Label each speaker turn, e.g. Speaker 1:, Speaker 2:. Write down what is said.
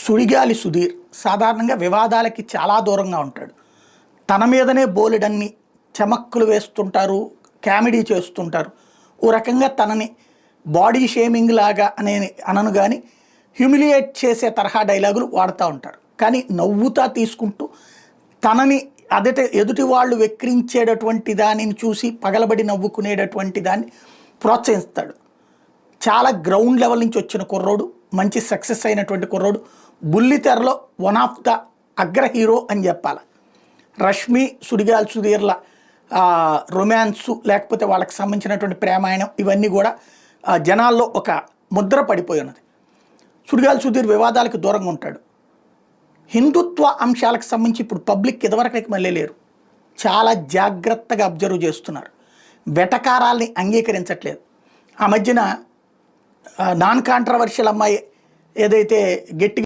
Speaker 1: సుడిగాలి సుధీర్ సాధారణంగా వివాదాలకి చాలా దూరంగా ఉంటాడు. తన మీదనే బోలెడన్ని చమక్కులు వేస్తుంటారు, కామెడీ చేస్తుంటారు. ఓ రకంగా తనని బాడీ షేమింగ్ లాగా అనను కానీ హ్యూమిలియేట్ చేసే తరహా డైలాగులు వాడుతూ ఉంటారు. కానీ నవ్వుతా తీసుకుంటూ తనని ఎదుటి వాళ్ళు వెక్కిరించేటటువంటి దానిని చూసి పగలబడి నవ్వుకునేటటువంటి దాన్ని ప్రోత్సహిస్తాడు. చాలా గ్రౌండ్ లెవెల్ నుంచి వచ్చిన కుర్రోడు, మంచి సక్సెస్ అయినటువంటి కుర్రోడు, బుల్లితెరలో వన్ ఆఫ్ ద అగ్ర హీరో అని చెప్పాలి. రష్మి సుడిగాలి సుధీర్ల రొమాన్సు లేకపోతే వాళ్ళకి సంబంధించినటువంటి ప్రేమాయణం ఇవన్నీ కూడా జనాల్లో ఒక ముద్ర పడిపోయి ఉన్నది. సుడిగాలి సుధీర్ వివాదాలకు దూరంగా ఉంటాడు. హిందుత్వ అంశాలకు సంబంధించి ఇప్పుడు పబ్లిక్ ఇదివరకైతే మళ్ళీ లేరు, చాలా జాగ్రత్తగా అబ్జర్వ్ చేస్తున్నారు. వెటకారాల్ని అంగీకరించట్లేదు. ఆ మధ్యన నాన్ కాంట్రవర్షియల్ అమ్మాయి ఏదైతే గట్టిగా